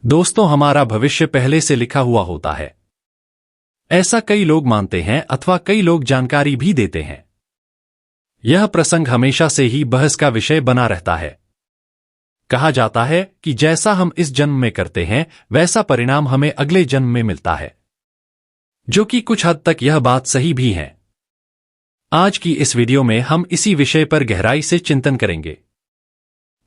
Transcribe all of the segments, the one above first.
दोस्तों, हमारा भविष्य पहले से लिखा हुआ होता है। ऐसा कई लोग मानते हैं अथवा कई लोग जानकारी भी देते हैं। यह प्रसंग हमेशा से ही बहस का विषय बना रहता है। कहा जाता है कि जैसा हम इस जन्म में करते हैं वैसा परिणाम हमें अगले जन्म में मिलता है, जो कि कुछ हद तक यह बात सही भी है। आज की इस वीडियो में हम इसी विषय पर गहराई से चिंतन करेंगे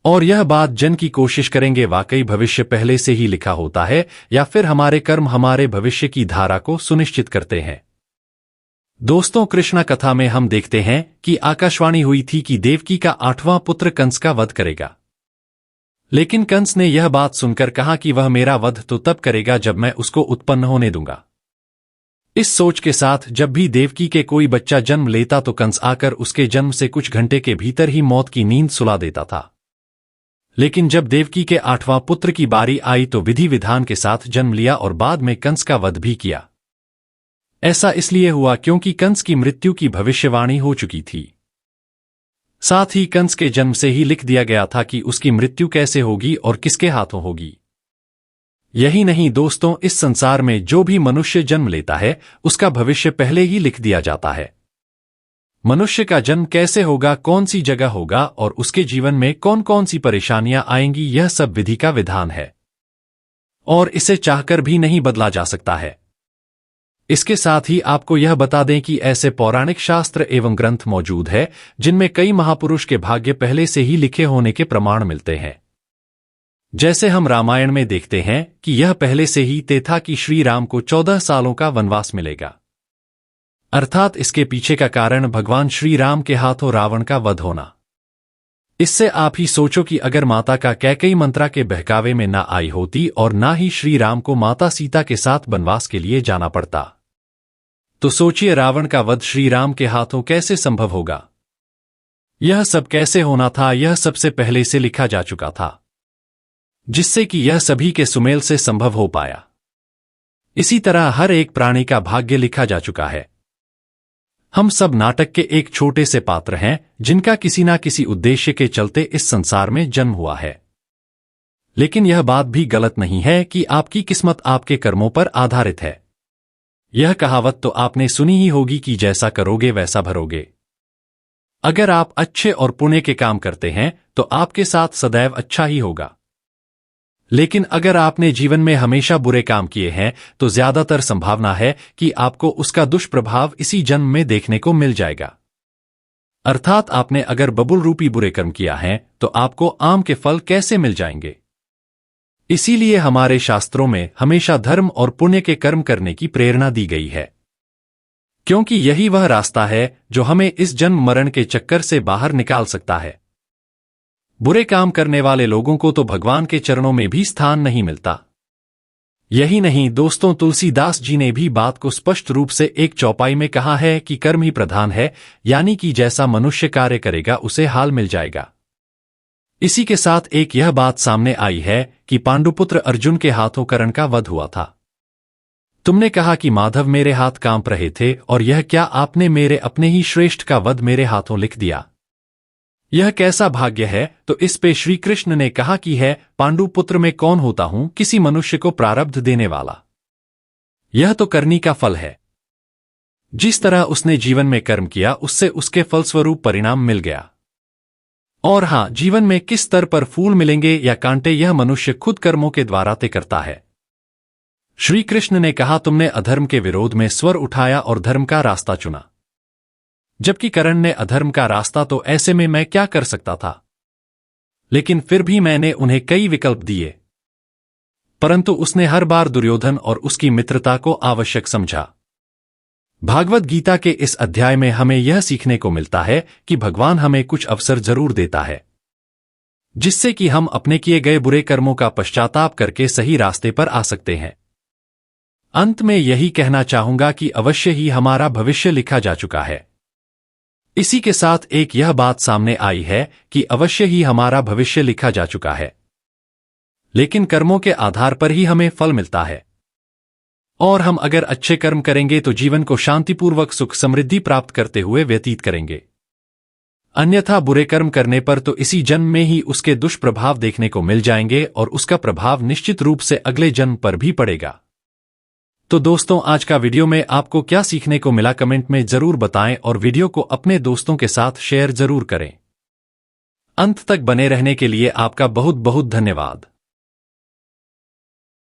और यह बात जानने की कोशिश करेंगे, वाकई भविष्य पहले से ही लिखा होता है या फिर हमारे कर्म हमारे भविष्य की धारा को सुनिश्चित करते हैं। दोस्तों, कृष्णा कथा में हम देखते हैं कि आकाशवाणी हुई थी कि देवकी का 8वां पुत्र कंस का वध करेगा। लेकिन कंस ने यह बात सुनकर कहा कि वह मेरा वध तो तब करेगा जब मैं उसको उत्पन्न होने दूंगा। इस सोच के साथ जब भी देवकी के कोई बच्चा जन्म लेता तो कंस आकर उसके जन्म से कुछ घंटे के भीतर ही मौत की नींद सुला देता था। लेकिन जब देवकी के 8वां पुत्र की बारी आई तो विधि विधान के साथ जन्म लिया और बाद में कंस का वध भी किया। ऐसा इसलिए हुआ क्योंकि कंस की मृत्यु की भविष्यवाणी हो चुकी थी। साथ ही कंस के जन्म से ही लिख दिया गया था कि उसकी मृत्यु कैसे होगी और किसके हाथों होगी। यही नहीं दोस्तों, इस संसार में जो भी मनुष्य जन्म लेता है उसका भविष्य पहले ही लिख दिया जाता है। मनुष्य का जन्म कैसे होगा, कौन सी जगह होगा और उसके जीवन में कौन कौन सी परेशानियां आएंगी, यह सब विधि का विधान है और इसे चाहकर भी नहीं बदला जा सकता है। इसके साथ ही आपको यह बता दें कि ऐसे पौराणिक शास्त्र एवं ग्रंथ मौजूद है जिनमें कई महापुरुष के भाग्य पहले से ही लिखे होने के प्रमाण मिलते हैं। जैसे हम रामायण में देखते हैं कि यह पहले से ही तय था कि श्री राम को 14 सालों का वनवास मिलेगा। अर्थात इसके पीछे का कारण भगवान श्री राम के हाथों रावण का वध होना। इससे आप ही सोचो कि अगर माता का कैकेयी मंत्रा के बहकावे में ना आई होती और ना ही श्री राम को माता सीता के साथ वनवास के लिए जाना पड़ता, तो सोचिए रावण का वध श्री राम के हाथों कैसे संभव होगा। यह सब कैसे होना था, यह सबसे पहले से लिखा जा चुका था, जिससे कि यह सभी के सुमेल से संभव हो पाया। इसी तरह हर एक प्राणी का भाग्य लिखा जा चुका है। हम सब नाटक के एक छोटे से पात्र हैं जिनका किसी ना किसी उद्देश्य के चलते इस संसार में जन्म हुआ है। लेकिन यह बात भी गलत नहीं है कि आपकी किस्मत आपके कर्मों पर आधारित है। यह कहावत तो आपने सुनी ही होगी कि जैसा करोगे वैसा भरोगे। अगर आप अच्छे और पुण्य के काम करते हैं तो आपके साथ सदैव अच्छा ही होगा। लेकिन अगर आपने जीवन में हमेशा बुरे काम किए हैं तो ज्यादातर संभावना है कि आपको उसका दुष्प्रभाव इसी जन्म में देखने को मिल जाएगा। अर्थात आपने अगर बबुल रूपी बुरे कर्म किया है तो आपको आम के फल कैसे मिल जाएंगे। इसीलिए हमारे शास्त्रों में हमेशा धर्म और पुण्य के कर्म करने की प्रेरणा दी गई है, क्योंकि यही वह रास्ता है जो हमें इस जन्म मरण के चक्कर से बाहर निकाल सकता है। बुरे काम करने वाले लोगों को तो भगवान के चरणों में भी स्थान नहीं मिलता। यही नहीं दोस्तों, तुलसीदास जी ने भी बात को स्पष्ट रूप से एक चौपाई में कहा है कि कर्म ही प्रधान है, यानी कि जैसा मनुष्य कार्य करेगा उसे हाल मिल जाएगा। इसी के साथ एक यह बात सामने आई है कि पांडुपुत्र अर्जुन के हाथों कर्ण का वध हुआ था। तुमने कहा कि माधव मेरे हाथ कांप रहे थे और यह क्या आपने मेरे अपने ही श्रेष्ठ का वध मेरे हाथों लिख दिया। यह कैसा भाग्य है। तो इस पे श्री कृष्ण ने कहा कि है पांडुपुत्र में कौन होता हूं, किसी मनुष्य को प्रारब्ध देने वाला। यह तो करनी का फल है। जिस तरह उसने जीवन में कर्म किया उससे उसके फलस्वरूप परिणाम मिल गया। और हां, जीवन में किस स्तर पर फूल मिलेंगे या कांटे यह मनुष्य खुद कर्मों के द्वारा तय करता है। श्री कृष्ण ने कहा तुमने अधर्म के विरोध में स्वर उठाया और धर्म का रास्ता चुना, जबकि कर्ण ने अधर्म का रास्ता, तो ऐसे में मैं क्या कर सकता था। लेकिन फिर भी मैंने उन्हें कई विकल्प दिए, परंतु उसने हर बार दुर्योधन और उसकी मित्रता को आवश्यक समझा। भागवत गीता के इस अध्याय में हमें यह सीखने को मिलता है कि भगवान हमें कुछ अवसर जरूर देता है, जिससे कि हम अपने किए गए बुरे कर्मों का पश्चाताप करके सही रास्ते पर आ सकते हैं। अंत में यही कहना चाहूंगा कि अवश्य ही हमारा भविष्य लिखा जा चुका है। इसी के साथ एक यह बात सामने आई है कि अवश्य ही हमारा भविष्य लिखा जा चुका है, लेकिन कर्मों के आधार पर ही हमें फल मिलता है। और हम अगर अच्छे कर्म करेंगे तो जीवन को शांतिपूर्वक सुख समृद्धि प्राप्त करते हुए व्यतीत करेंगे। अन्यथा बुरे कर्म करने पर तो इसी जन्म में ही उसके दुष्प्रभाव देखने को मिल जाएंगे और उसका प्रभाव निश्चित रूप से अगले जन्म पर भी पड़ेगा। तो दोस्तों, आज का वीडियो में आपको क्या सीखने को मिला कमेंट में जरूर बताएं और वीडियो को अपने दोस्तों के साथ शेयर जरूर करें। अंत तक बने रहने के लिए आपका बहुत बहुत धन्यवाद।